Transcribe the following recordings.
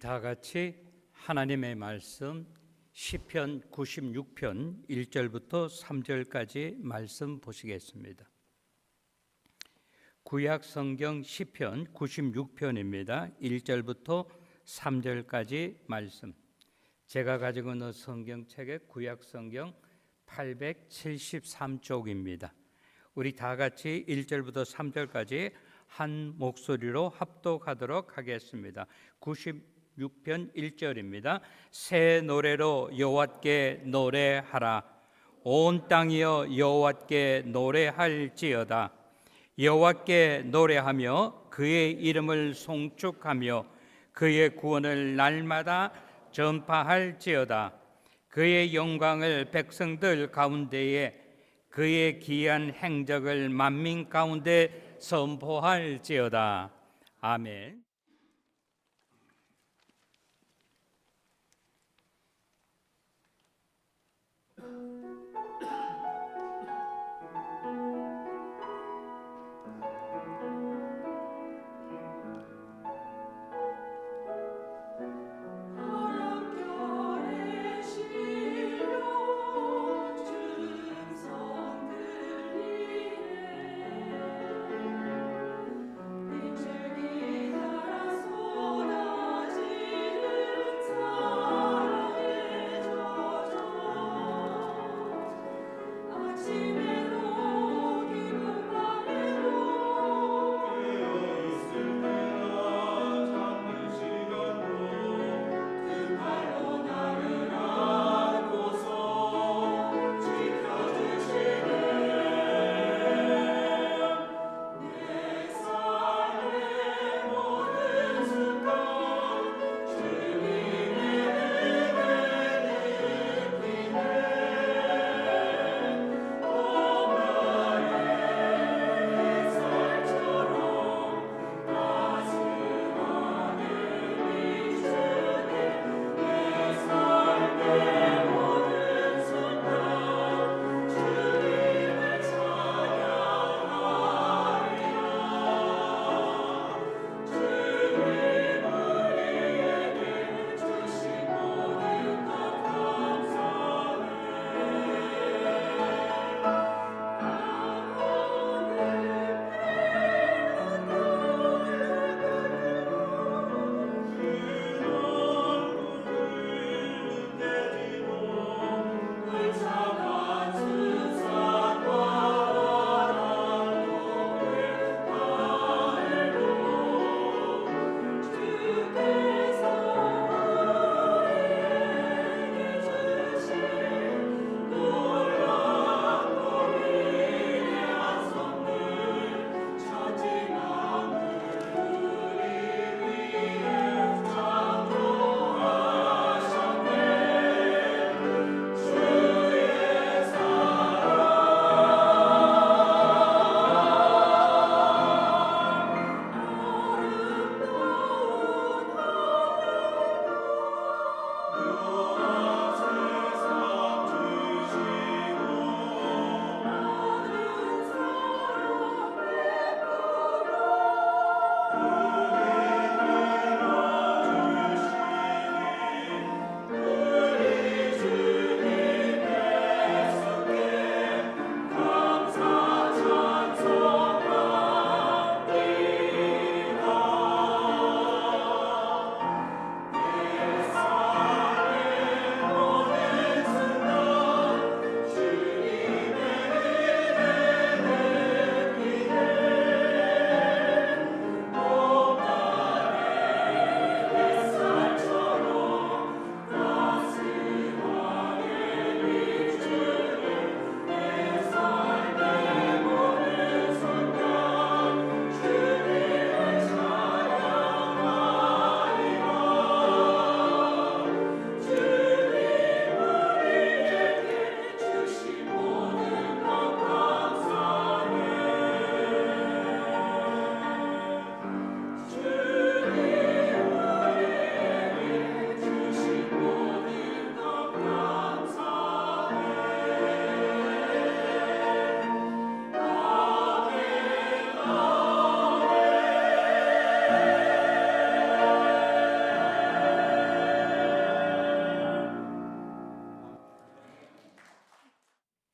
다 같이 하나님의 말씀 시편 96편 1절부터 3절까지 말씀 보시겠습니다. 구약 성경 시편 96편입니다. 1절부터 3절까지 말씀. 제가 가지고 있는 성경책의 구약 성경 873쪽입니다. 우리 다 같이 1절부터 3절까지 한 목소리로 합독하도록 하겠습니다. 96편 1절입니다. 새 노래로 여호와께 노래하라. 온 땅이여 여호와께 노래할지어다. 여호와께 노래하며 그의 이름을 송축하며 그의 구원을 날마다 전파할지어다. 그의 영광을 백성들 가운데에 그의 기이한 행적을 만민 가운데 선포할지어다. 아멘. 주기다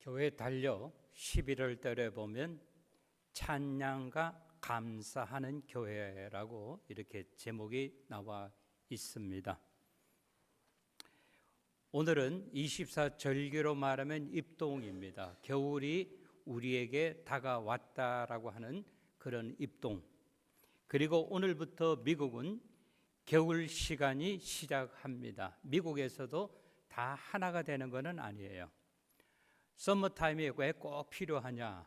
교회 달려 11월 달에 보면 찬양과 감사하는 교회라고 이렇게 제목이 나와 있습니다. 오늘은 24절기로 말하면 입동입니다. 겨울이 우리에게 다가왔다라고 하는 그런 입동. 그리고 오늘부터 미국은 겨울 시간이 시작합니다. 미국에서도 다 하나가 되는 것은 아니에요. 서머타임이 왜 꼭 필요하냐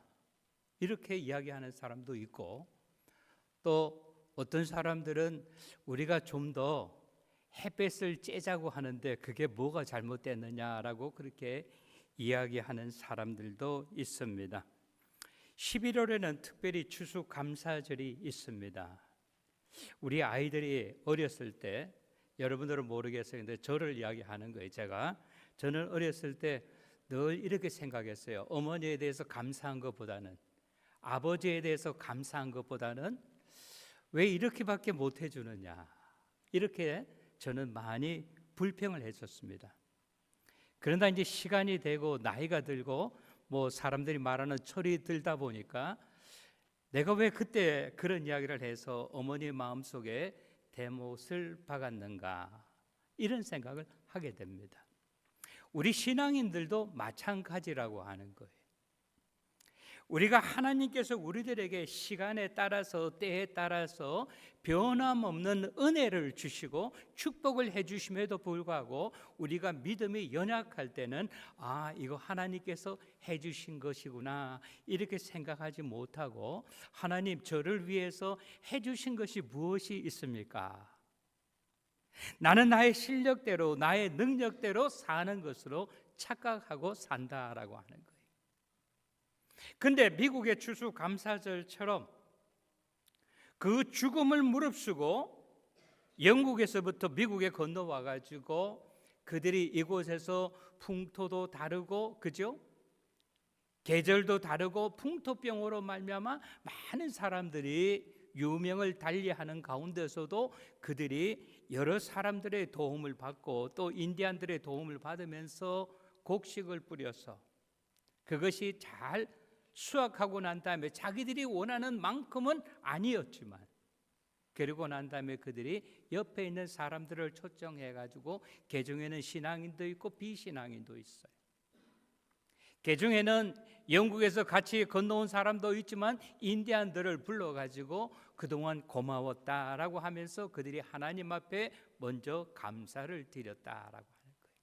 이렇게 이야기하는 사람도 있고, 또 어떤 사람들은 우리가 좀 더 햇볕을 쬐자고 하는데 그게 뭐가 잘못됐느냐라고 그렇게 이야기하는 사람들도 있습니다. 11월에는 특별히 추수감사절이 있습니다. 우리 아이들이 어렸을 때, 여러분들은 모르겠어요. 근데 저를 이야기하는 거예요. 저는 어렸을 때 늘 이렇게 생각했어요. 어머니에 대해서 감사한 것보다는, 아버지에 대해서 감사한 것보다는 왜 이렇게밖에 못 해주느냐, 이렇게 저는 많이 불평을 했었습니다. 그러다 이제 시간이 되고 나이가 들고 뭐 사람들이 말하는 철이 들다 보니까 내가 왜 그때 그런 이야기를 해서 어머니 마음속에 대못을 박았는가, 이런 생각을 하게 됩니다. 우리 신앙인들도 마찬가지라고 하는 거예요. 우리가 하나님께서 우리들에게 시간에 따라서 때에 따라서 변함없는 은혜를 주시고 축복을 해주심에도 불구하고 우리가 믿음이 연약할 때는 이거 하나님께서 해주신 것이구나 이렇게 생각하지 못하고, 하나님 저를 위해서 해주신 것이 무엇이 있습니까? 나는 나의 실력대로 나의 능력대로 사는 것으로 착각하고 산다라고 하는 거예요. 근데 미국의 추수감사절처럼 그 죽음을 무릅쓰고 영국에서부터 미국에 건너와 가지고 그들이 이곳에서 풍토도 다르고, 그죠? 계절도 다르고 풍토병으로 말미암아 많은 사람들이 유명을 달리하는 가운데서도 그들이 여러 사람들의 도움을 받고 또 인디안들의 도움을 받으면서 곡식을 뿌려서 그것이 잘 수확하고 난 다음에 자기들이 원하는 만큼은 아니었지만, 그리고 난 다음에 그들이 옆에 있는 사람들을 초청해 가지고 개중에는 신앙인도 있고 비신앙인도 있어요. 개중에는 영국에서 같이 건너온 사람도 있지만 인디안들을 불러가지고 그동안 고마웠다라고 하면서 그들이 하나님 앞에 먼저 감사를 드렸다라고 하는 거예요.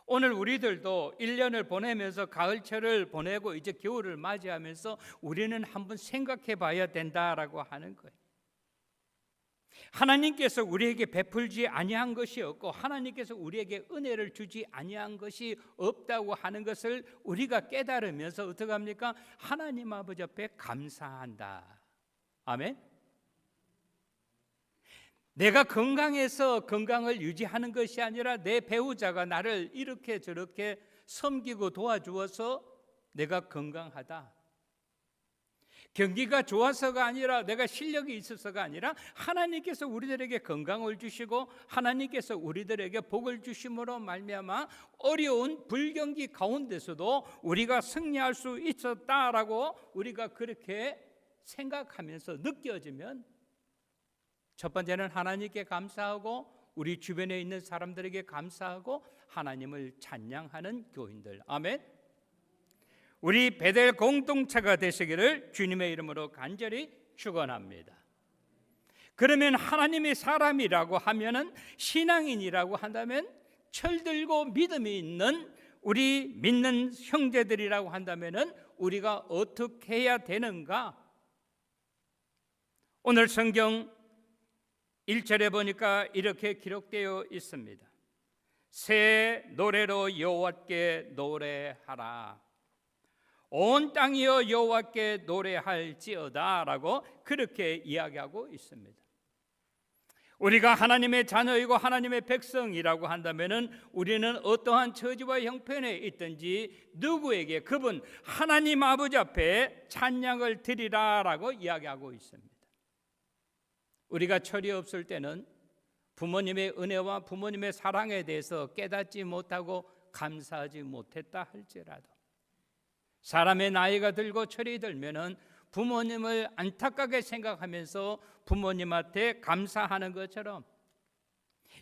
오늘 우리들도 1년을 보내면서 가을철을 보내고 이제 겨울을 맞이하면서 우리는 한번 생각해 봐야 된다라고 하는 거예요. 하나님께서 우리에게 베풀지 아니한 것이 없고 하나님께서 우리에게 은혜를 주지 아니한 것이 없다고 하는 것을 우리가 깨달으면서 어떻게 합니까? 하나님 아버지 앞에 감사한다. 아멘. 내가 건강해서 건강을 유지하는 것이 아니라 내 배우자가 나를 이렇게 저렇게 섬기고 도와주어서 내가 건강하다. 경기가 좋아서가 아니라 내가 실력이 있어서가 아니라 하나님께서 우리들에게 건강을 주시고 하나님께서 우리들에게 복을 주심으로 말미암아 어려운 불경기 가운데서도 우리가 승리할 수 있었다라고 우리가 그렇게 생각하면서 느껴지면, 첫 번째는 하나님께 감사하고 우리 주변에 있는 사람들에게 감사하고 하나님을 찬양하는 교인들. 아멘. 우리 베델 공동체가 되시기를 주님의 이름으로 간절히 축원합니다. 그러면 하나님의 사람이라고 하면은, 신앙인이라고 한다면, 철들고 믿음이 있는 우리 믿는 형제들이라고 한다면은 우리가 어떻게 해야 되는가? 오늘 성경 1절에 보니까 이렇게 기록되어 있습니다. 새 노래로 여호와께 노래하라. 온 땅이여 여호와께 노래할지어다라고 그렇게 이야기하고 있습니다. 우리가 하나님의 자녀이고 하나님의 백성이라고 한다면은 우리는 어떠한 처지와 형편에 있든지 누구에게, 그분 하나님 아버지 앞에 찬양을 드리라라고 이야기하고 있습니다. 우리가 철이 없을 때는 부모님의 은혜와 부모님의 사랑에 대해서 깨닫지 못하고 감사하지 못했다 할지라도, 사람의 나이가 들고 철이 들면은 부모님을 안타깝게 생각하면서 부모님한테 감사하는 것처럼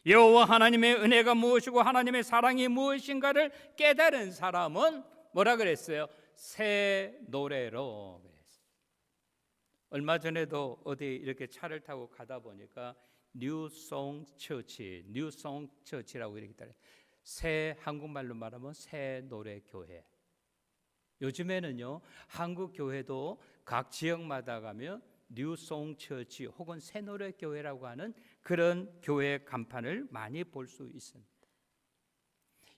여호와 하나님의 은혜가 무엇이고 하나님의 사랑이 무엇인가를 깨달은 사람은 뭐라 그랬어요? 새 노래로 그랬어요. 얼마 전에도 어디 이렇게 차를 타고 가다 보니까 뉴송 처치라고 이렇게 따라요. 새 한국말로 말하면 새 노래 교회. 요즘에는요 한국 교회도 각 지역마다 가면 뉴송 처치 혹은 새 노래 교회라고 하는 그런 교회 간판을 많이 볼 수 있습니다.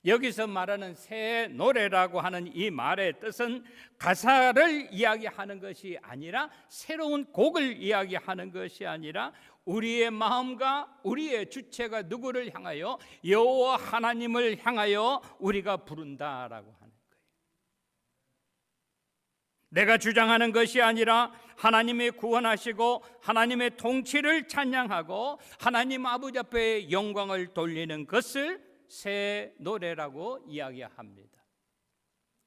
여기서 말하는 새 노래라고 하는 이 말의 뜻은 가사를 이야기하는 것이 아니라 새로운 곡을 이야기하는 것이 아니라 우리의 마음과 우리의 주체가 누구를 향하여 여호와 하나님을 향하여 우리가 부른다라고 하는 거예요. 내가 주장하는 것이 아니라 하나님의 구원하시고 하나님의 통치를 찬양하고 하나님 아버지 앞에 영광을 돌리는 것을 새 노래라고 이야기합니다.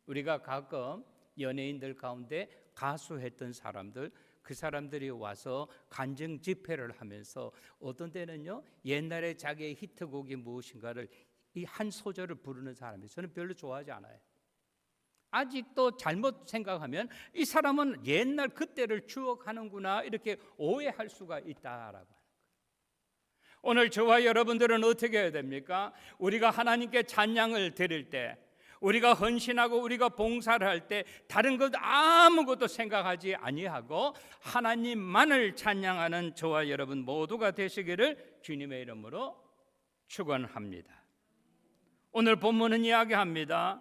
우리가 가끔 연예인들 가운데 가수했던 사람들, 그 사람들이 와서 간증 집회를 하면서 어떤 때는요 옛날에 자기의 히트곡이 무엇인가를 이 한 소절을 부르는 사람이 저는 별로 좋아하지 않아요. 아직도 잘못 생각하면 이 사람은 옛날 그때를 추억하는구나 이렇게 오해할 수가 있다라고. 오늘 저와 여러분들은 어떻게 해야 됩니까? 우리가 하나님께 찬양을 드릴 때, 우리가 헌신하고 우리가 봉사를 할 때 다른 것 아무것도 생각하지 아니하고 하나님만을 찬양하는 저와 여러분 모두가 되시기를 주님의 이름으로 축원합니다. 오늘 본문은 이야기합니다.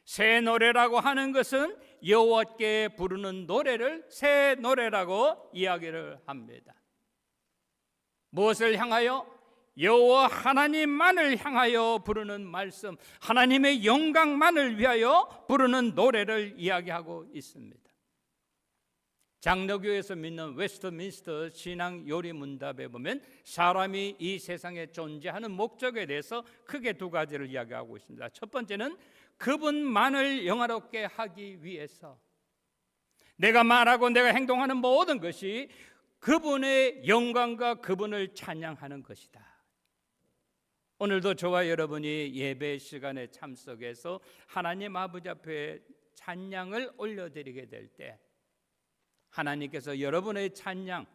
새 노래라고 하는 것은 여호와께 부르는 노래를 새 노래라고 이야기를 합니다. 무엇을 향하여? 여호와 하나님만을 향하여 부르는 말씀, 하나님의 영광만을 위하여 부르는 노래를 이야기하고 있습니다. 장로교에서 믿는 웨스트민스터 신앙 요리 문답에 보면 사람이 이 세상에 존재하는 목적에 대해서 크게 두 가지를 이야기하고 있습니다. 첫 번째는 그분만을 영화롭게 하기 위해서 내가 말하고 내가 행동하는 모든 것이 그분의 영광과 그분을 찬양하는 것이다. 오늘도 저와 여러분이 예배 시간에 참석해서 하나님 아버지 앞에 찬양을 올려드리게 될 때 하나님께서 여러분의 찬양,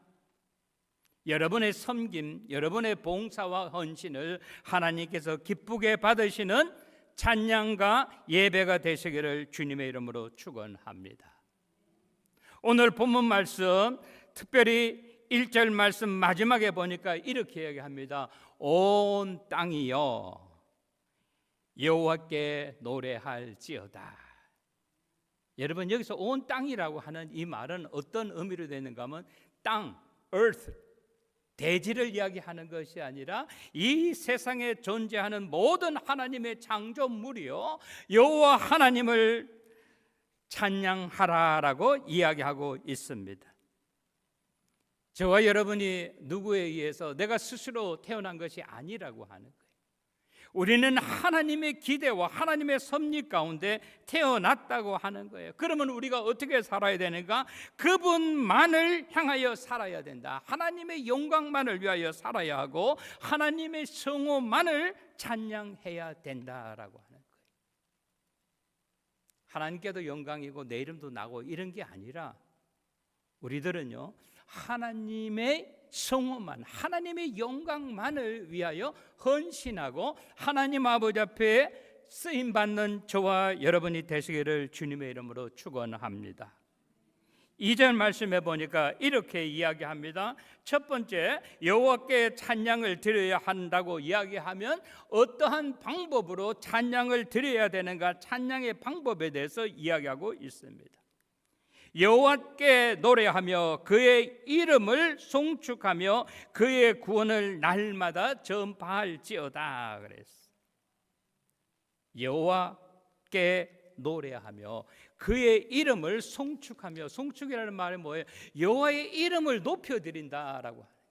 여러분의 섬김, 여러분의 봉사와 헌신을 하나님께서 기쁘게 받으시는 찬양과 예배가 되시기를 주님의 이름으로 축원합니다. 오늘 본문 말씀 특별히 1절 말씀 마지막에 보니까 이렇게 얘기합니다. 온 땅이여 여호와께 노래할지어다. 여러분 여기서 온 땅이라고 하는 이 말은 어떤 의미로 되는가 하면 땅, earth, 대지를 이야기하는 것이 아니라 이 세상에 존재하는 모든 하나님의 창조물이요 여호와 하나님을 찬양하라라고 이야기하고 있습니다. 저와 여러분이 누구에 의해서 내가 스스로 태어난 것이 아니라고 하는 거예요. 우리는 하나님의 기대와 하나님의 섭리 가운데 태어났다고 하는 거예요. 그러면 우리가 어떻게 살아야 되는가? 그분만을 향하여 살아야 된다. 하나님의 영광만을 위하여 살아야 하고 하나님의 성호만을 찬양해야 된다라고 하는 거예요. 하나님께도 영광이고 내 이름도 나고 이런 게 아니라 우리들은요 하나님의 성호만, 하나님의 영광만을 위하여 헌신하고 하나님 아버지 앞에 쓰임받는 저와 여러분이 되시기를 주님의 이름으로 축원합니다. 2절 말씀해 보니까 이렇게 이야기합니다. 첫 번째, 여호와께 찬양을 드려야 한다고 이야기하면 어떠한 방법으로 찬양을 드려야 되는가, 찬양의 방법에 대해서 이야기하고 있습니다. 여호와께 노래하며 그의 이름을 송축하며 그의 구원을 날마다 전파할지어다 그랬어. 여호와께 노래하며 그의 이름을 송축하며, 송축이라는 말은 뭐예요? 여호와의 이름을 높여드린다라고 하는 거예요.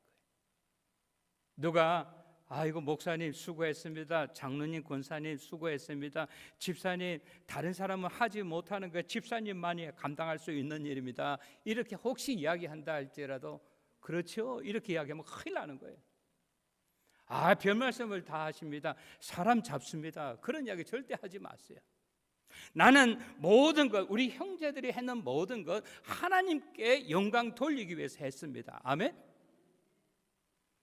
누가 아이고 목사님 수고했습니다. 장로님, 권사님 수고했습니다. 집사님, 다른 사람은 하지 못하는 거 집사님만이 감당할 수 있는 일입니다. 이렇게 혹시 이야기한다 할지라도 그렇죠? 이렇게 이야기하면 큰일 나는 거예요. 아, 별 말씀을 다 하십니다. 사람 잡습니다. 그런 이야기 절대 하지 마세요. 나는 모든 것, 우리 형제들이 했는 모든 것 하나님께 영광 돌리기 위해서 했습니다. 아멘?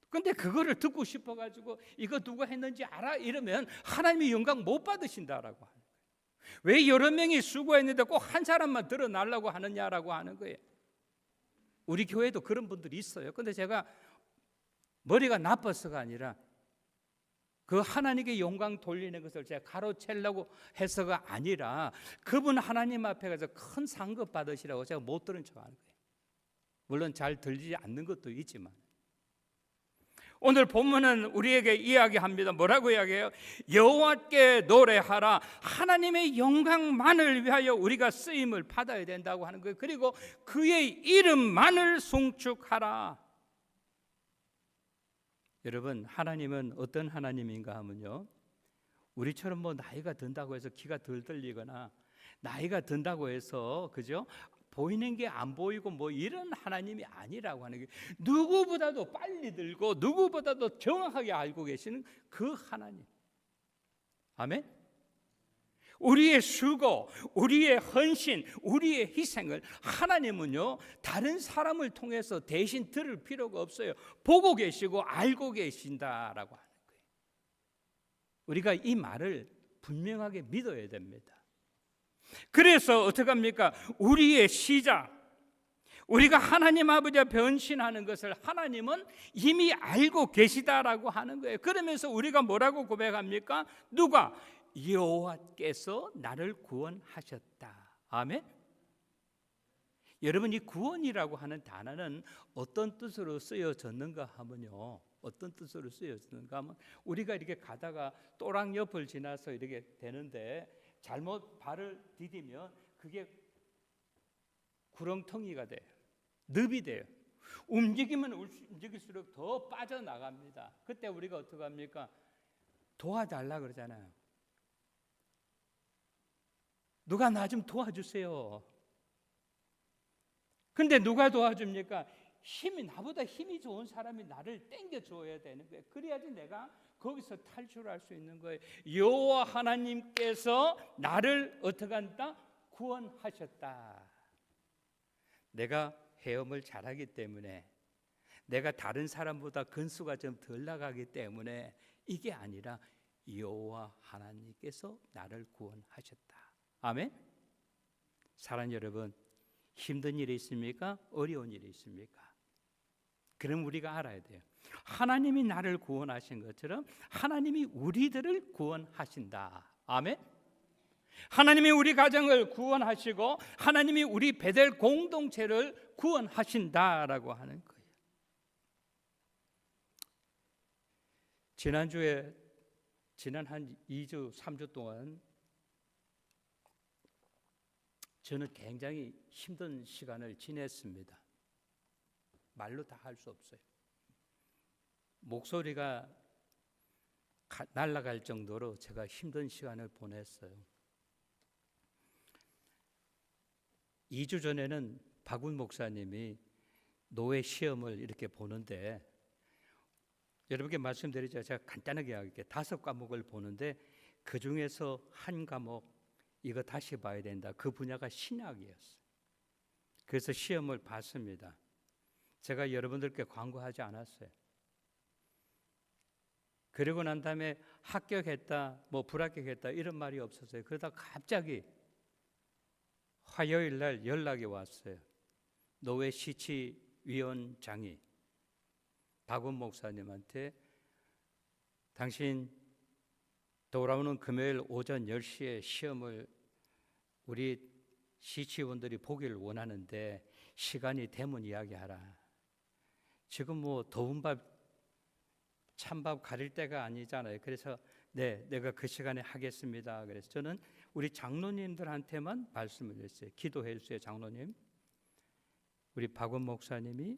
근데 그거를 듣고 싶어가지고 이거 누가 했는지 알아? 이러면 하나님이 영광 못 받으신다라고 하는 거예요. 왜 여러 명이 수고했는데 꼭 한 사람만 드러나려고 하느냐라고 하는 거예요. 우리 교회도 그런 분들이 있어요. 근데 제가 머리가 나빠서가 아니라 그 하나님께 영광 돌리는 것을 제가 가로채려고 해서가 아니라 그분 하나님 앞에 가서 큰 상급 받으시라고 제가 못 들은 척 하는 거예요. 물론 잘 들리지 않는 것도 있지만 오늘 본문은 우리에게 이야기합니다. 뭐라고 이야기해요? 여호와께 노래하라. 하나님의 영광만을 위하여 우리가 쓰임을 받아야 된다고 하는 거예요. 그리고 그의 이름만을 송축하라. 여러분, 하나님은 어떤 하나님인가 하면요, 우리처럼 뭐 나이가 든다고 해서 귀가 덜 들리거나 나이가 든다고 해서 그죠? 보이는 게 안 보이고 뭐 이런 하나님이 아니라고 하는 게, 누구보다도 빨리 들고 누구보다도 정확하게 알고 계시는 그 하나님. 아멘. 우리의 수고, 우리의 헌신, 우리의 희생을 하나님은요 다른 사람을 통해서 대신 들을 필요가 없어요. 보고 계시고 알고 계신다라고 하는 거예요. 우리가 이 말을 분명하게 믿어야 됩니다. 그래서 어떻게 합니까? 우리의 시작, 우리가 하나님 아버지와 변신하는 것을 하나님은 이미 알고 계시다라고 하는 거예요. 그러면서 우리가 뭐라고 고백합니까? 누가? 여호와께서 나를 구원하셨다. 아멘. 여러분, 이 구원이라고 하는 단어는 어떤 뜻으로 쓰여졌는가 하면요, 어떤 뜻으로 쓰여졌는가 하면, 우리가 이렇게 가다가 또랑 옆을 지나서 이렇게 되는데 잘못 발을 디디면 그게 구렁텅이가 돼요. 늪이 돼요. 움직이면 움직일수록 더 빠져나갑니다. 그때 우리가 어떻게 합니까? 도와달라 그러잖아요. 누가 나 좀 도와주세요. 근데 누가 도와줍니까? 나보다 힘이 좋은 사람이 나를 땡겨줘야 되는 거예요. 그래야지 내가 거기서 탈출할 수 있는 거예요. 여호와 하나님께서 나를 어떻게 한다? 구원하셨다. 내가 헤엄을 잘하기 때문에, 내가 다른 사람보다 근수가 좀 덜 나가기 때문에 이게 아니라 여호와 하나님께서 나를 구원하셨다. 아멘. 사랑하는 여러분, 힘든 일이 있습니까? 어려운 일이 있습니까? 그럼 우리가 알아야 돼요. 하나님이 나를 구원하신 것처럼 하나님이 우리들을 구원하신다. 아멘. 하나님이 우리 가정을 구원하시고 하나님이 우리 베델 공동체를 구원하신다라고 하는 거예요. 지난 한 2주, 3주 동안 저는 굉장히 힘든 시간을 지냈습니다. 말로 다 할 수 없어요. 목소리가 날아갈 정도로 제가 힘든 시간을 보냈어요. 2주 전에는 박운 목사님이 노예 시험을 이렇게 보는데, 여러분께 말씀드리자 제가 간단하게 이야기할게요. 5과목을 보는데 그 중에서 한 과목, 이거 다시 봐야 된다. 그 분야가 신학이었어요. 그래서 시험을 봤습니다. 제가 여러분들께 광고하지 않았어요. 그러고 난 다음에 합격했다, 뭐 불합격했다 이런 말이 없었어요. 그러다 갑자기 화요일 날 연락이 왔어요. 노회 시치위원장이 박원 목사님한테 당신 돌아오는 금요일 오전 10시에 시험을 우리 시치원들이 보기를 원하는데 시간이 되면 이야기하라. 지금 뭐 더운 밥 찬밥 가릴 때가 아니잖아요. 그래서 네, 내가 그 시간에 하겠습니다. 그래서 저는 우리 장로님들한테만 말씀을 드렸어요. 기도해 주세요, 장로님. 우리 박원 목사님이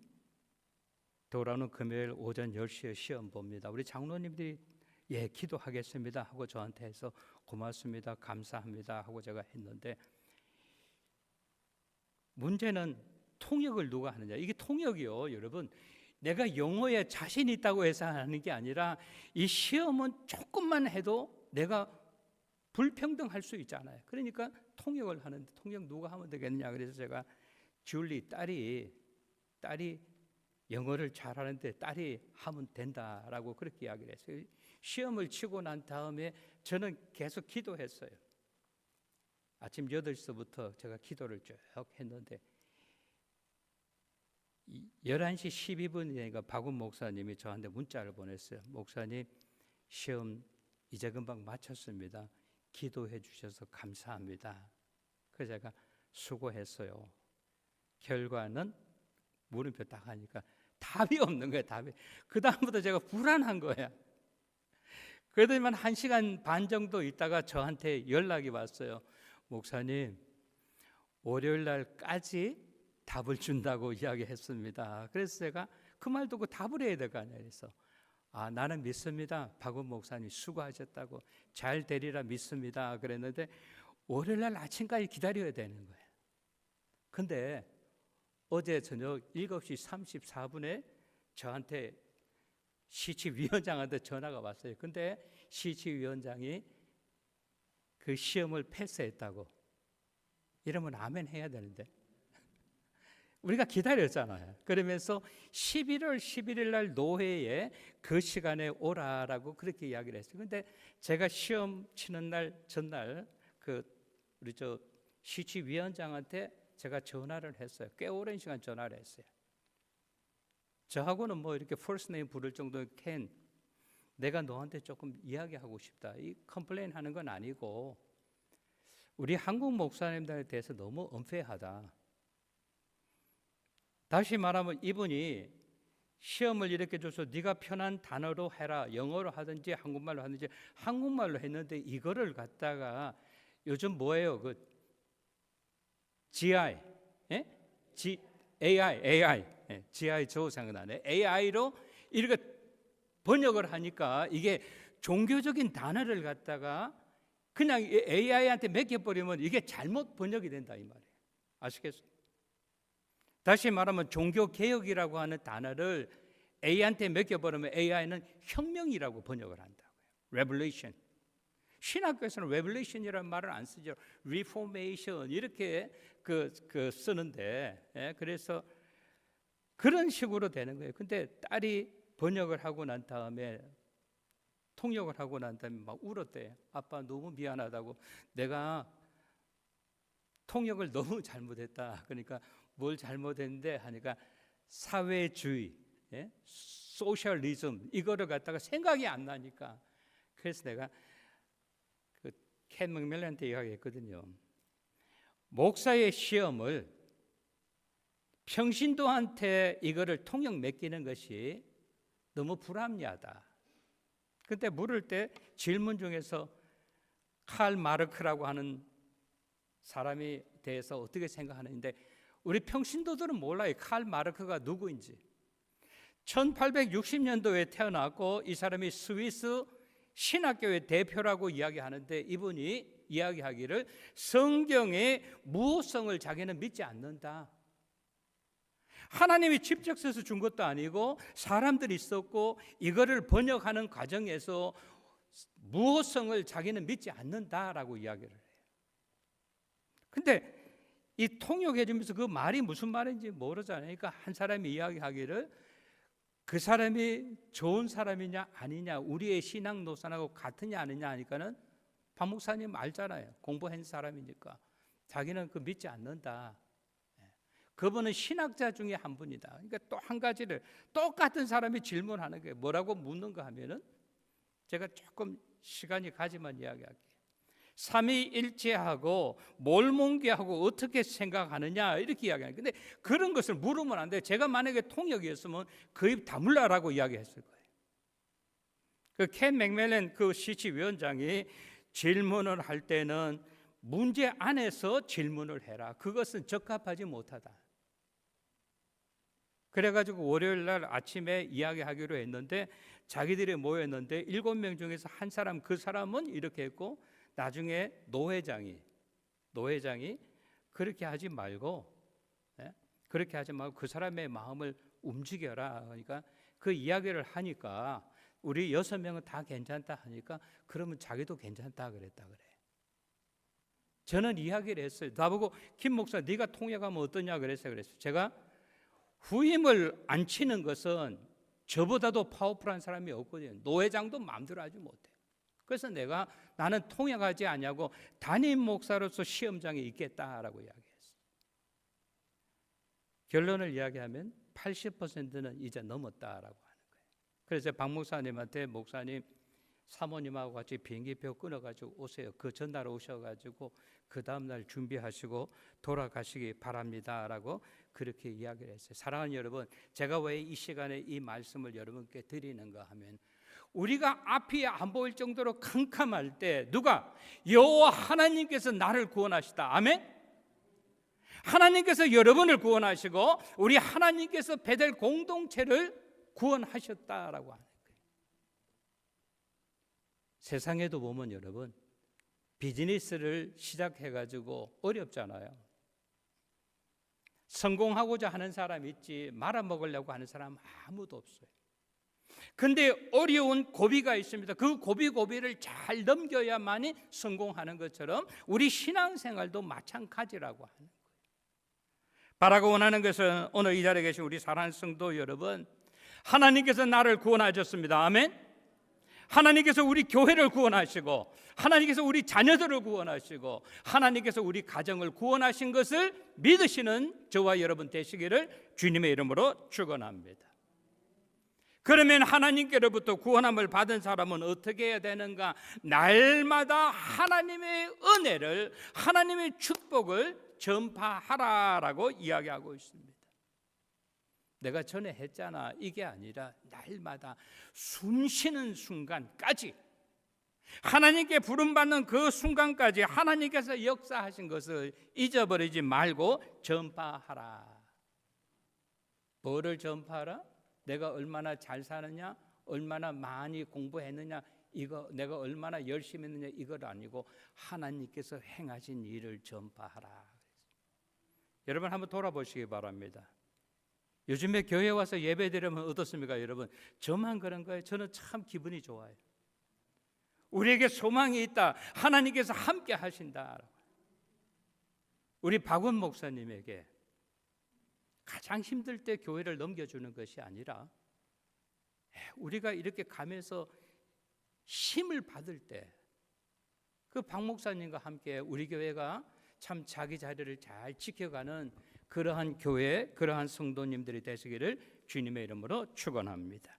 돌아오는 금요일 오전 10시에 시험 봅니다. 우리 장로님들이 예 기도하겠습니다 하고 저한테 해서 고맙습니다 감사합니다 하고 제가 했는데, 문제는 통역을 누가 하느냐. 이게 통역이요 여러분, 내가 영어에 자신 있다고 해서 하는 게 아니라 이 시험은 조금만 해도 내가 불평등할 수 있잖아요. 그러니까 통역을 하는데 통역 누가 하면 되겠냐. 그래서 제가 줄리 딸이 영어를 잘하는데 딸이 하면 된다라고 그렇게 이야기를 했어요. 시험을 치고 난 다음에 저는 계속 기도했어요. 아침 8시부터 제가 기도를 쭉 했는데 11시 12분이니까 박운 목사님이 저한테 문자를 보냈어요. 목사님 시험 이제 금방 마쳤습니다. 기도해 주셔서 감사합니다. 그래서 제가 수고했어요. 결과는 물음표 딱 하니까 답이 없는 거예요. 답이. 그 다음부터 제가 불안한 거야. 그러더니만 1시간 반 정도 있다가 저한테 연락이 왔어요. 목사님 월요일 날까지 답을 준다고 이야기했습니다. 그래서 제가 그 말 듣고 답을 해야 될 거 아니에요. 그래서 나는 믿습니다. 박원 목사님 수고하셨다고, 잘 되리라 믿습니다. 그랬는데 월요일 날 아침까지 기다려야 되는 거예요. 근데 어제 저녁 7시 34분에 저한테 시치위원장한테 전화가 왔어요. 근데 시치위원장이 그 시험을 패스했다고. 이러면 아멘 해야 되는데 우리가 기다렸잖아요. 그러면서 11월 11일 날 노회에 그 시간에 오라라고 그렇게 이야기를 했어요. 근데 제가 시험 치는 날 전날 우리 시치위원장한테 제가 전화를 했어요. 꽤 오랜 시간 전화를 했어요. 저하고는 뭐 이렇게 first name 부를 정도의 켄, 내가 너한테 조금 이야기하고 싶다. 이 컴플레인 하는 건 아니고 우리 한국 목사님들에 대해서 너무 unfair하다. 다시 말하면 이분이 시험을 이렇게 줘서 네가 편한 단어로 해라. 영어로 하든지 한국말로 하든지. 한국말로 했는데 이거를 갖다가 요즘 뭐예요? GI, 예? AI, 예, GI 저 생각나네. AI로 이렇게 번역을 하니까 이게 종교적인 단어를 갖다가 그냥 AI한테 맡겨버리면 이게 잘못 번역이 된다 이 말이에요. 아시겠어요? 다시 말하면 종교개혁이라고 하는 단어를 AI한테 맡겨버리면 AI는 혁명이라고 번역을 한다고요. Revelation. 신학교에서는 Revelation이라는 말을 안 쓰죠. Reformation 이렇게 쓰는데, 예, 그래서 그런 식으로 되는 거예요. 근데 딸이 번역을 하고 난 다음에 통역을 하고 난 다음에 막 울었대요. 아빠 너무 미안하다고. 내가 통역을 너무 잘못했다. 그러니까 뭘 잘못했는데 하니까 사회주의, 예? 소셜리즘 이거를 갖다가 생각이 안 나니까. 그래서 내가 켄 맥밀런한테 이야기했거든요. 목사의 시험을 평신도한테 이거를 통역 맡기는 것이 너무 불합리하다. 그때 물을 때 질문 중에서 칼 마르크라고 하는 사람이 대해서 어떻게 생각하는데 우리 평신도들은 몰라요. 칼 마르크가 누구인지. 1860년도에 태어났고 이 사람이 스위스 신학교의 대표라고 이야기하는데 이분이 이야기하기를 성경의 무호성을 자기는 믿지 않는다. 하나님이 직접 써서 준 것도 아니고 사람들이 있었고 이거를 번역하는 과정에서 무호성을 자기는 믿지 않는다라고 이야기를 해요. 근데 이 통역해 주면서 그 말이 무슨 말인지 모르잖아요. 그러니까 한 사람이 이야기하기를 그 사람이 좋은 사람이냐 아니냐, 우리의 신앙 노선하고 같으냐 아니냐 하니까는 박 목사님 알잖아요. 공부한 사람이니까 자기는 그 믿지 않는다. 그분은 신학자 중에 한 분이다. 그러니까 또 한 가지를 똑같은 사람이 질문하는 거예요. 뭐라고 묻는가 하면은 제가 조금 시간이 가지만 이야기할게요. 삼위일체하고 몰몬계하고 어떻게 생각하느냐 이렇게 이야기하는. 근데 그런 것을 물으면 안 돼요. 제가 만약에 통역이었으면 그 입 다물라라고 이야기했을 거예요. 켄 맥밀런 시치위원장이 질문을 할 때는 문제 안에서 질문을 해라. 그것은 적합하지 못하다. 그래가지고 월요일 날 아침에 이야기하기로 했는데 자기들이 모였는데 7명 중에서 한 사람, 그 사람은 이렇게 했고, 나중에 노회장이 그렇게 하지 말고, 그렇게 하지 말고 그 사람의 마음을 움직여라. 그러니까 그 이야기를 하니까 우리 6명은 다 괜찮다 하니까 그러면 자기도 괜찮다 그랬다 그래. 저는 이야기를 했어요. 나보고 김 목사 네가 통역하면 어떠냐 그랬어요. 제가 후임을 안 치는 것은 저보다도 파워풀한 사람이 없거든요. 노회장도 마음대로 하지 못해. 그래서 나는 통역하지 않냐고 담임 목사로서 시험장에 있겠다라고 이야기했어요. 결론을 이야기하면 80%는 이제 넘었다라고 하는 거예요. 그래서 박 목사님한테 목사님 사모님하고 같이 비행기표 끊어가지고 오세요. 그 전날 오셔가지고 그 다음날 준비하시고 돌아가시기 바랍니다라고 그렇게 이야기를 했어요. 사랑하는 여러분, 제가 왜 이 시간에 이 말씀을 여러분께 드리는가 하면 우리가 앞이 안 보일 정도로 캄캄할 때 누가? 여호와 하나님께서 나를 구원하시다. 아멘? 하나님께서 여러분을 구원하시고 우리 하나님께서 베델 공동체를 구원하셨다라고 하는 거예요. 세상에도 보면 여러분 비즈니스를 시작해가지고 어렵잖아요. 성공하고자 하는 사람 있지 말아먹으려고 하는 사람 아무도 없어요. 근데 어려운 고비가 있습니다. 그 고비를 잘 넘겨야만이 성공하는 것처럼 우리 신앙생활도 마찬가지라고 하는 거예요. 바라고 원하는 것은 오늘 이 자리에 계신 우리 사랑하는 성도 여러분, 하나님께서 나를 구원하셨습니다. 아멘. 하나님께서 우리 교회를 구원하시고 하나님께서 우리 자녀들을 구원하시고 하나님께서 우리 가정을 구원하신 것을 믿으시는 저와 여러분 되시기를 주님의 이름으로 축원합니다. 그러면 하나님께로부터 구원함을 받은 사람은 어떻게 해야 되는가? 날마다 하나님의 은혜를, 하나님의 축복을 전파하라라고 이야기하고 있습니다. 내가 전에 했잖아. 이게 아니라 날마다 숨 쉬는 순간까지, 하나님께 부름받는 그 순간까지 하나님께서 역사하신 것을 잊어버리지 말고 전파하라. 뭐를 전파하라? 내가 얼마나 잘 사느냐, 얼마나 많이 공부했느냐, 이거 내가 얼마나 열심히 했느냐, 이걸 아니고 하나님께서 행하신 일을 전파하라. 여러분 한번 돌아보시기 바랍니다. 요즘에 교회 와서 예배 드리면 어떻습니까 여러분? 저만 그런 거예요? 저는 참 기분이 좋아요. 우리에게 소망이 있다. 하나님께서 함께 하신다. 우리 박원 목사님에게 가장 힘들 때 교회를 넘겨주는 것이 아니라 우리가 이렇게 가면서 힘을 받을 때 그 박 목사님과 함께 우리 교회가 참 자기 자리를 잘 지켜가는 그러한 교회, 그러한 성도님들이 되시기를 주님의 이름으로 축원합니다.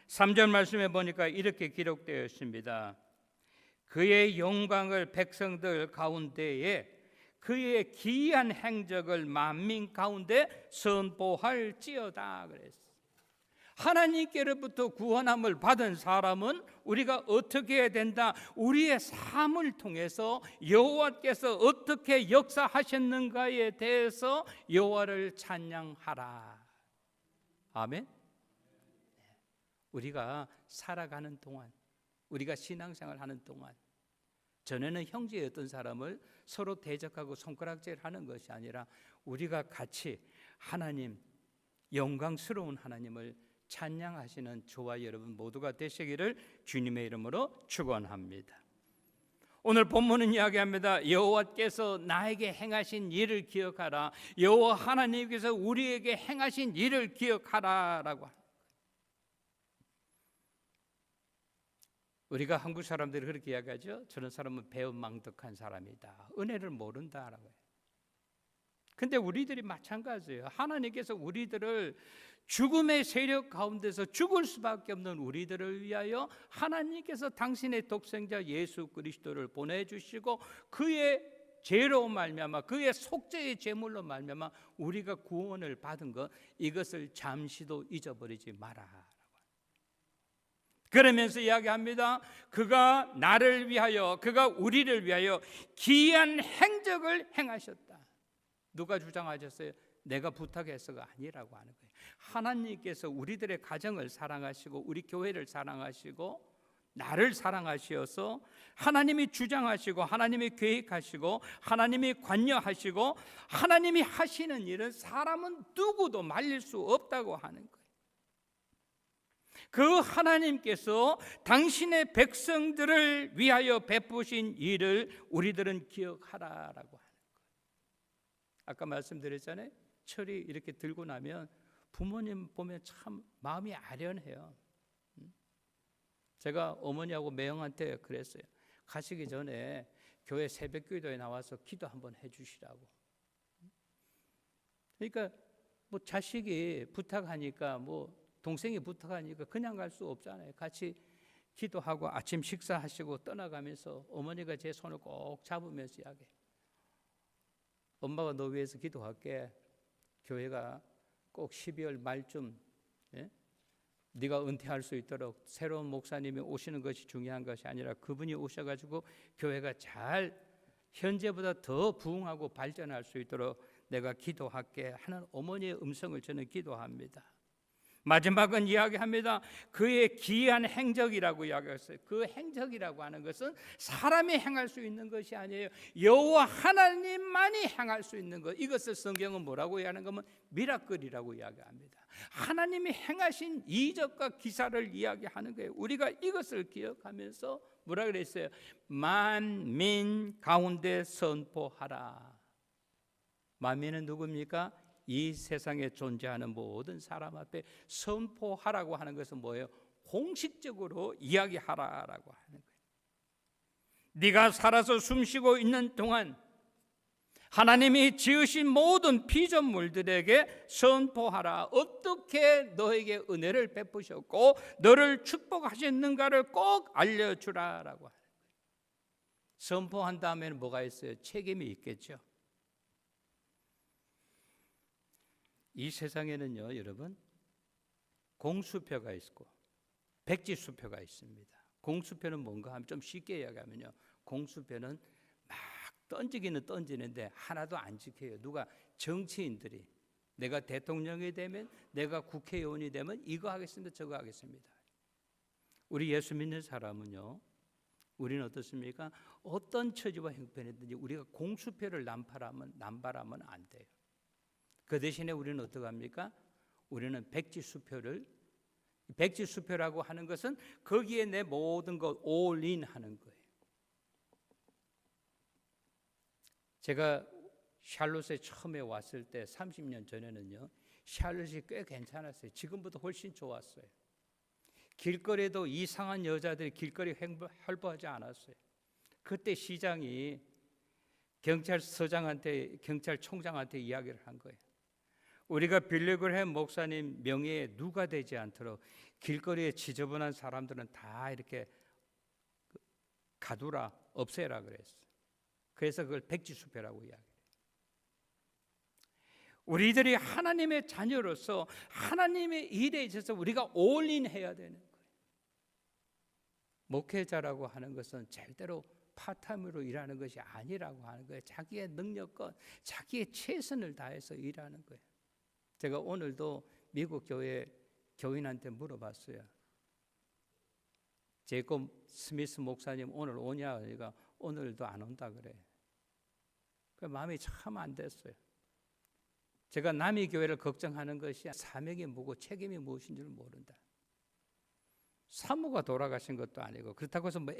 3절 말씀에 보니까 이렇게 기록되어 있습니다. 그의 영광을 백성들 가운데에 그의 기이한 행적을 만민 가운데 선포할지어다 그랬어요. 하나님께로부터 구원함을 받은 사람은 우리가 어떻게 해야 된다? 우리의 삶을 통해서 여호와께서 어떻게 역사하셨는가에 대해서 여호와를 찬양하라. 아멘. 우리가 살아가는 동안, 우리가 신앙생활하는 동안, 전에는 형제였던 사람을 서로 대적하고 손가락질하는 것이 아니라 우리가 같이 하나님, 영광스러운 하나님을 찬양하시는 저와 여러분 모두가 되시기를 주님의 이름으로 축원합니다. 오늘 본문은 이야기합니다. 여호와께서 나에게 행하신 일을 기억하라. 여호와 하나님께서 우리에게 행하신 일을 기억하라라고 합니다. 우리가 한국 사람들이 그렇게 이야기하죠. 저런 사람은 배은망덕한 사람이다. 은혜를 모른다라고 해요. 근데 우리들이 마찬가지예요. 하나님께서 우리들을 죽음의 세력 가운데서 죽을 수밖에 없는 우리들을 위하여 하나님께서 당신의 독생자 예수 그리스도를 보내주시고 그의 죄로 말미암아 그의 속죄의 제물로 말미암아 우리가 구원을 받은 것, 이것을 잠시도 잊어버리지 마라. 그러면서 이야기합니다. 그가 나를 위하여, 그가 우리를 위하여 기이한 행적을 행하셨다. 누가 주장하셨어요? 내가 부탁해서가 아니라고 하는 거예요. 하나님께서 우리들의 가정을 사랑하시고 우리 교회를 사랑하시고 나를 사랑하시어서 하나님이 주장하시고 하나님이 계획하시고 하나님이 관여하시고 하나님이 하시는 일은 사람은 누구도 말릴 수 없다고 하는 거예요. 그 하나님께서 당신의 백성들을 위하여 베푸신 일을 우리들은 기억하라라고 하는 거예요. 아까 말씀드렸잖아요. 철이 이렇게 들고 나면 부모님 보면 참 마음이 아련해요. 제가 어머니하고 매형한테 그랬어요. 가시기 전에 교회 새벽기도에 나와서 기도 한번 해주시라고. 그러니까 뭐 자식이 부탁하니까 뭐 동생이 부탁하니까 그냥 갈 수 없잖아요. 같이 기도하고 아침 식사하시고 떠나가면서 어머니가 제 손을 꼭 잡으면서 이야기해요. 엄마가 너 위해서 기도할게. 교회가 꼭 12월 말쯤 네가 은퇴할 수 있도록 새로운 목사님이 오시는 것이 중요한 것이 아니라 그분이 오셔가지고 교회가 잘 현재보다 더 부흥하고 발전할 수 있도록 내가 기도할게 하는 어머니의 음성을 저는 기도합니다. 마지막은 이야기합니다. 그의 기이한 행적이라고 이야기했어요. 그 행적이라고 하는 것은 사람이 행할 수 있는 것이 아니에요. 여호와 하나님만이 행할 수 있는 것. 이것을 성경은 뭐라고 이야기하는 거면 미라클이라고 이야기합니다. 하나님이 행하신 이적과 기사를 이야기하는 거예요. 우리가 이것을 기억하면서 뭐라 그랬어요? 만민 가운데 선포하라. 만민은 누굽니까? 이 세상에 존재하는 모든 사람 앞에 선포하라고 하는 것은 뭐예요? 공식적으로 이야기하라라고 하는 거예요. 네가 살아서 숨쉬고 있는 동안 하나님이 지으신 모든 피조물들에게 선포하라. 어떻게 너에게 은혜를 베푸셨고 너를 축복하셨는가를 꼭 알려주라라고 하는 거예요. 선포한 다음에는 뭐가 있어요? 책임이 있겠죠. 이 세상에는요, 여러분, 공수표가 있고 백지수표가 있습니다. 공수표는 뭔가 하면 좀 쉽게 이야기하면요, 공수표는 막 던지기는 던지는데 하나도 안 지켜요. 누가? 정치인들이. 내가 대통령이 되면, 내가 국회의원이 되면 이거 하겠습니다, 저거 하겠습니다. 우리 예수 믿는 사람은요, 우리는 어떻습니까? 어떤 처지와 형편이든지 우리가 공수표를 남발하면 안 돼요. 그 대신에 우리는 어떻게 합니까? 우리는 백지수표라고 하는 것은 거기에 내 모든 것 올인 하는 거예요. 제가 샬롯에 처음에 왔을 때 30년 전에는요, 샬롯이 꽤 괜찮았어요. 지금보다 훨씬 좋았어요. 길거리에도 이상한 여자들이 길거리 활보하지 않았어요. 그때 시장이 경찰총장한테 이야기를 한 거예요. 우리가 빌리그램 목사님 명예에 누가 되지 않도록 길거리에 지저분한 사람들은 다 이렇게 가두라, 없애라 그랬어요. 그래서 그걸 백지수표라고 이야기해요. 우리들이 하나님의 자녀로서 하나님의 일에 있어서 우리가 올인해야 되는 거예요. 목회자라고 하는 것은 절대로 파타임으로 일하는 것이 아니라고 하는 거예요. 자기의 능력과 자기의 최선을 다해서 일하는 거예요. 제가 오늘도 미국 교회 교인한테 물어봤어요. 제이콥 스미스 목사님 오늘 오냐? 그러니까 오늘도 안 온다 그래. 그 마음이 참 안 됐어요. 제가 남의 교회를 걱정하는 것이 사명이 뭐고 책임이 무엇인 줄 모른다. 사모가 돌아가신 것도 아니고 그렇다고 해서 뭐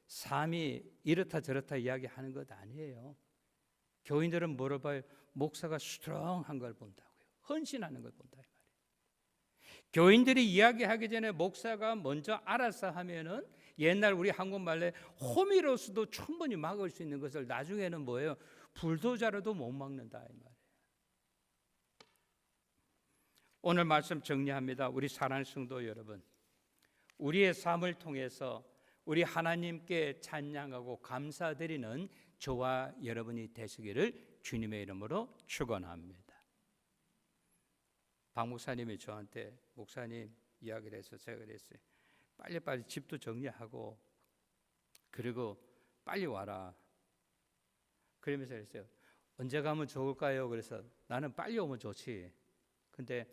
삶이 이렇다 저렇다 이야기하는 것 아니에요. 교인들은 뭐를 봐요? 목사가 스트롱한 걸 본다고요. 헌신하는 걸 본다 이 말이에요. 교인들이 이야기하기 전에 목사가 먼저 알아서 하면은 옛날 우리 한국말에 호미로서도 충분히 막을 수 있는 것을 나중에는 뭐예요? 불도저로도 못 막는다 이 말이에요. 오늘 말씀 정리합니다. 우리 사랑하는 성도 여러분, 우리의 삶을 통해서 우리 하나님께 찬양하고 감사드리는 저와 여러분이 되시기를 주님의 이름으로 축원합니다. 박 목사님이 저한테 목사님 이야기를 해서 제가 그랬어요. 빨리빨리 집도 정리하고 그리고 빨리 와라. 그러면서 그랬어요. 언제 가면 좋을까요? 그래서 나는 빨리 오면 좋지. 근데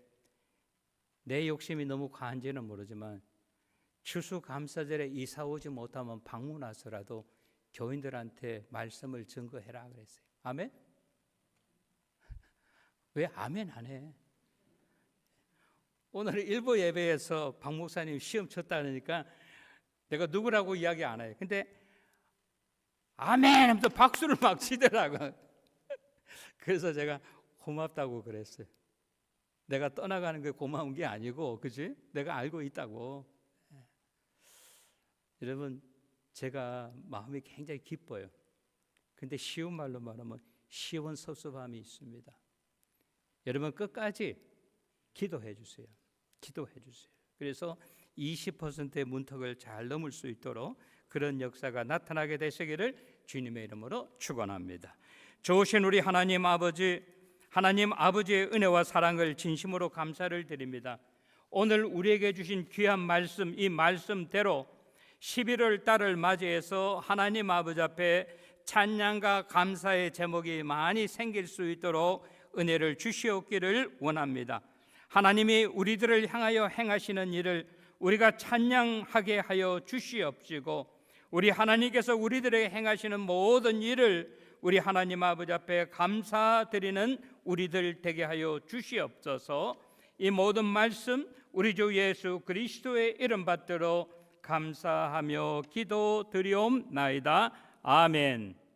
내 욕심이 너무 과한지는 모르지만 추수감사절에 이사 오지 못하면 방문해서라도 교인들한테 말씀을 증거해라 그랬어요. 아멘? 왜 아멘 안 해? 오늘 일부 예배에서 박 목사님 시험 쳤다니까 내가 누구라고 이야기 안 해요. 근데 아멘 하면서 박수를 막 치더라고. 그래서 제가 고맙다고 그랬어요. 내가 떠나가는 게 고마운 게 아니고, 그지? 내가 알고 있다고. 여러분, 제가 마음이 굉장히 기뻐요. 근데 쉬운 말로 말하면 시원섭섭함이 있습니다. 여러분 끝까지 기도해 주세요. 기도해 주세요. 그래서 20%의 문턱을 잘 넘을 수 있도록 그런 역사가 나타나게 되시기를 주님의 이름으로 축원합니다. 좋으신 우리 하나님 아버지, 하나님 아버지의 은혜와 사랑을 진심으로 감사를 드립니다. 오늘 우리에게 주신 귀한 말씀, 이 말씀대로 11월 달을 맞이해서 하나님 아버지 앞에 찬양과 감사의 제목이 많이 생길 수 있도록 은혜를 주시옵기를 원합니다. 하나님이 우리들을 향하여 행하시는 일을 우리가 찬양하게 하여 주시옵시고, 우리 하나님께서 우리들에게 행하시는 모든 일을 우리 하나님 아버지 앞에 감사드리는 우리들 되게 하여 주시옵소서. 이 모든 말씀 우리 주 예수 그리스도의 이름 받들어 감사하며 기도드리옵나이다. 아멘.